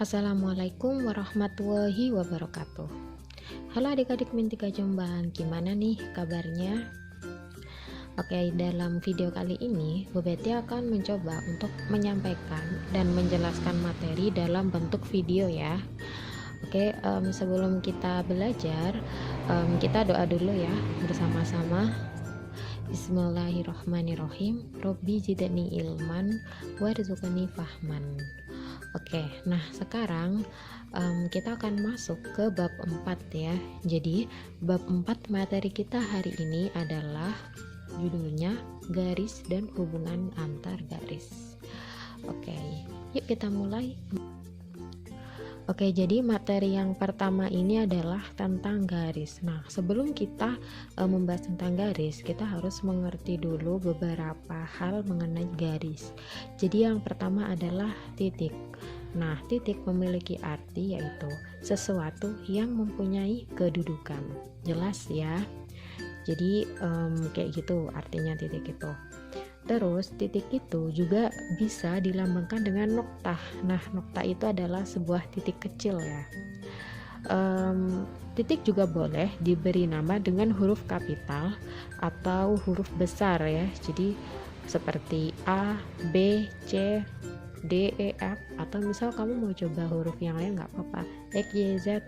Assalamualaikum warahmatullahi wabarakatuh. Halo adik-adik Mintika Jombang, gimana nih kabarnya? Oke, dalam video kali ini Bu Betty akan mencoba untuk menyampaikan dan menjelaskan materi dalam bentuk video ya. Oke, sebelum kita belajar, kita doa dulu ya bersama-sama. Bismillahirrohmanirrohim. Robbi zidni ilman warzuqni fahman. Oke, nah sekarang kita akan masuk ke bab 4 ya. Jadi bab 4 materi kita hari ini adalah judulnya garis dan hubungan antar garis. Oke, yuk kita mulai. Oke, jadi materi yang pertama ini adalah tentang garis. Nah, sebelum kita membahas tentang garis, kita harus mengerti dulu beberapa hal mengenai garis. Jadi yang pertama adalah titik. Nah, titik memiliki arti yaitu sesuatu yang mempunyai kedudukan. Jelas ya? Jadi kayak gitu artinya titik itu. Terus titik itu juga bisa dilambangkan dengan noktah. Nah, noktah itu adalah sebuah titik kecil ya. Titik juga boleh diberi nama dengan huruf kapital atau huruf besar ya. Jadi seperti A, B, C, D, E, F, atau misal kamu mau coba huruf yang lain nggak apa-apa, X, Y, Z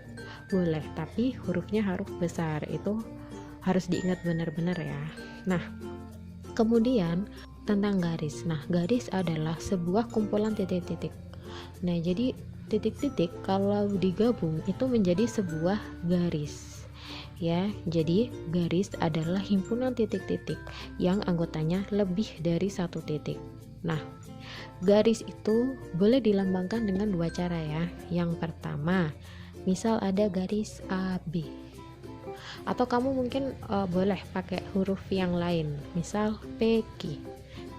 boleh, tapi hurufnya harus besar. Itu harus diingat benar-benar ya. Nah, kemudian tentang garis. Nah, garis adalah sebuah kumpulan titik-titik. Nah, jadi titik-titik kalau digabung itu menjadi sebuah garis. Ya, jadi garis adalah himpunan titik-titik yang anggotanya lebih dari satu titik. Nah, garis itu boleh dilambangkan dengan dua cara ya. Yang pertama, misal ada garis AB. Atau kamu mungkin boleh pakai huruf yang lain, misal PQ,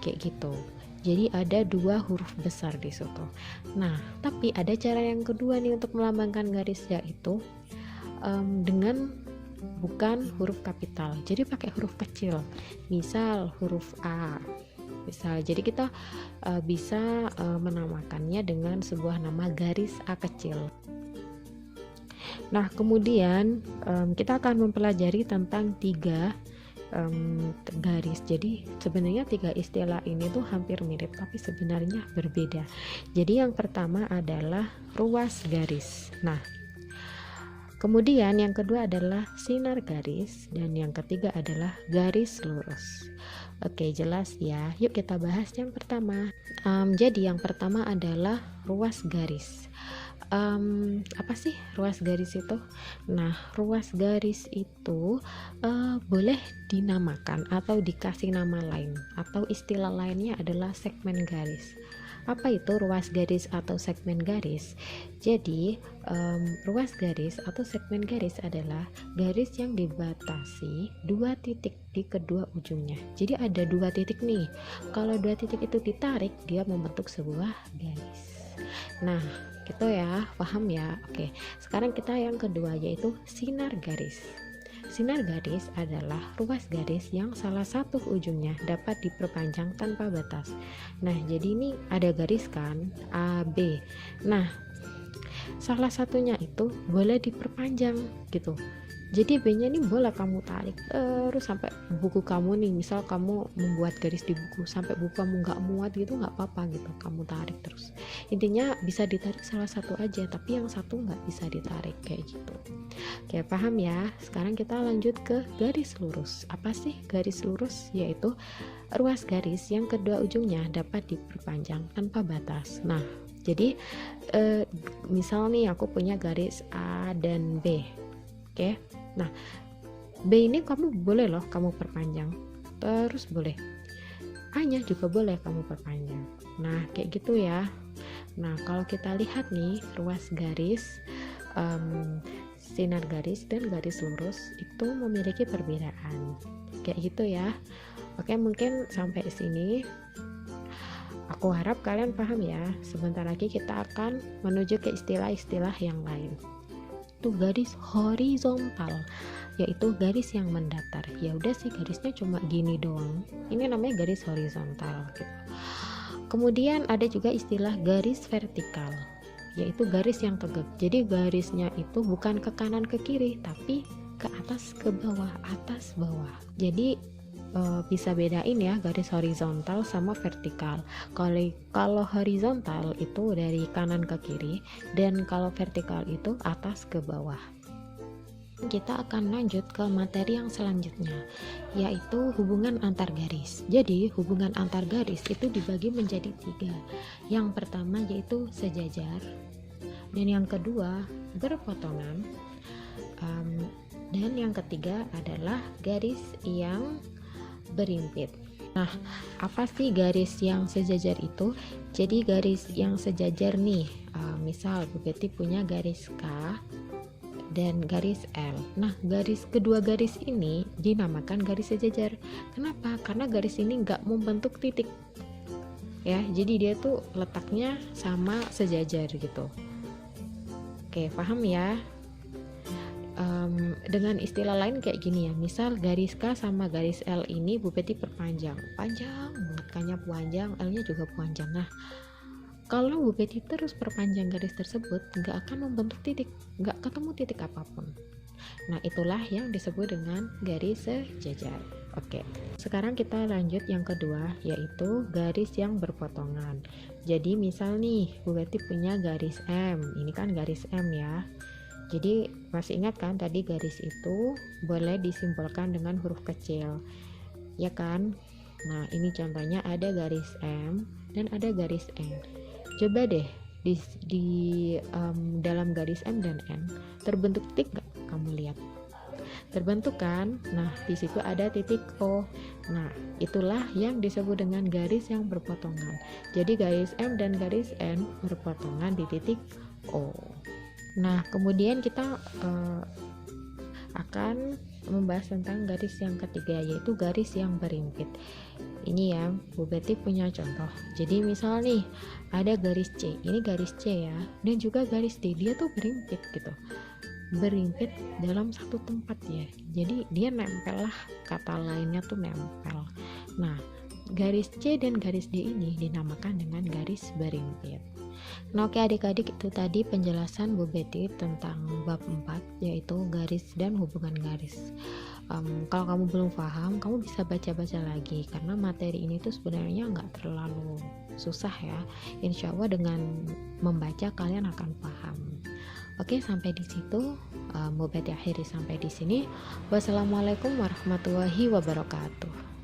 kayak gitu. Jadi ada dua huruf besar di situ. Nah, tapi ada cara yang kedua nih untuk melambangkan garis, yaitu dengan bukan huruf kapital. Jadi pakai huruf kecil, misal huruf A. Misal, jadi kita bisa menamakannya dengan sebuah nama garis A kecil. Nah, kemudian kita akan mempelajari tentang tiga garis. Jadi sebenarnya tiga istilah ini tuh hampir mirip, tapi sebenarnya berbeda. Jadi yang pertama adalah ruas garis. Nah, kemudian yang kedua adalah sinar garis, dan yang ketiga adalah garis lurus. Oke, jelas ya. Yuk kita bahas yang pertama. Jadi yang pertama adalah ruas garis. Apa sih ruas garis itu? Nah, ruas garis itu boleh dinamakan atau dikasih nama lain, atau istilah lainnya adalah segmen garis. Apa itu ruas garis atau segmen garis? Jadi ruas garis atau segmen garis adalah garis yang dibatasi dua titik di kedua ujungnya. Jadi ada dua titik nih. Kalau dua titik itu ditarik, dia membentuk sebuah garis. Nah, gitu ya, paham ya? Oke, sekarang kita yang kedua, yaitu sinar garis. Sinar garis adalah ruas garis yang salah satu ujungnya dapat diperpanjang tanpa batas. Nah, jadi ini ada garis kan, A, B. Nah, salah satunya itu boleh diperpanjang gitu. Jadi B-nya ini boleh kamu tarik terus sampai buku kamu nih, misal kamu membuat garis di buku sampai buku kamu nggak muat gitu, nggak apa-apa gitu, kamu tarik terus. Intinya bisa ditarik salah satu aja, tapi yang satu nggak bisa ditarik kayak gitu. Oke, paham ya? Sekarang kita lanjut ke garis lurus. Apa sih garis lurus? Yaitu ruas garis yang kedua ujungnya dapat diperpanjang tanpa batas. Nah, jadi misal nih aku punya garis A dan B. Oke, nah B ini kamu boleh loh kamu perpanjang, terus boleh A nya juga boleh kamu perpanjang. Nah, kayak gitu ya. Nah, kalau kita lihat nih ruas garis, sinar garis dan garis lurus itu memiliki perbedaan kayak gitu ya. Oke, mungkin sampai sini aku harap kalian paham ya. Sebentar lagi kita akan menuju ke istilah-istilah yang lain. Itu garis horizontal, yaitu garis yang mendatar. Ya udah sih, garisnya cuma gini doang, ini namanya garis horizontal gitu. Kemudian ada juga istilah garis vertikal. yaitu garis yang tegak. Jadi garisnya itu bukan ke kanan ke kiri, tapi ke atas ke bawah, atas bawah. Jadi bisa bedain ya garis horizontal sama vertikal. Kalau horizontal itu dari kanan ke kiri, dan kalau vertikal itu atas ke bawah. Kita akan lanjut ke materi yang selanjutnya, yaitu hubungan antar garis. Jadi hubungan antar garis itu dibagi menjadi 3. Yang pertama yaitu sejajar, dan yang kedua berpotongan, dan yang ketiga adalah garis yang berimpit. Nah, apa sih garis yang sejajar itu? Jadi garis yang sejajar nih, misal Bu Betty punya garis K dan garis L. Nah, kedua garis ini dinamakan garis sejajar. Kenapa? Karena garis ini nggak membentuk titik. Ya, jadi dia tuh letaknya sama sejajar gitu. Oke, paham ya? Dengan istilah lain kayak gini ya, misal garis K sama garis L ini Bu Betty perpanjang, panjang banget, K-nya panjang, L-nya juga panjang. Nah, kalau Bu Betty terus perpanjang garis tersebut, nggak akan membentuk titik, nggak ketemu titik apapun. Nah, itulah yang disebut dengan garis sejajar. Oke, sekarang kita lanjut yang kedua, yaitu garis yang berpotongan. Jadi misal nih, Bu Betty punya garis M, ini kan garis M ya. Jadi masih ingat kan tadi garis itu boleh disimbolkan dengan huruf kecil, ya kan? Nah, ini contohnya ada garis M dan ada garis N. Coba deh di dalam garis M dan N terbentuk titik nggak? Kamu lihat terbentuk kan? Nah, di situ ada titik O. Nah, itulah yang disebut dengan garis yang berpotongan. Jadi garis M dan garis N berpotongan di titik O. Nah, kemudian kita akan membahas tentang garis yang ketiga, yaitu garis yang berimpit. Ini ya, Bu Betty punya contoh. Jadi misal nih, ada garis C, ini garis C ya, dan juga garis D, dia tuh berimpit gitu. Berimpit dalam satu tempat ya. Jadi dia nempel lah, kata lainnya tuh nempel. Nah, garis C dan garis D ini dinamakan dengan garis berimpit. Nah, oke adik-adik, itu tadi penjelasan Bu Betty tentang bab 4, yaitu garis dan hubungan garis. Kalau kamu belum paham, kamu bisa baca-baca lagi, karena materi ini tuh sebenarnya nggak terlalu susah ya. Insya Allah dengan membaca kalian akan paham. Oke, sampai di situ Bu Betty akhiri sampai di sini. Wassalamualaikum warahmatullahi wabarakatuh.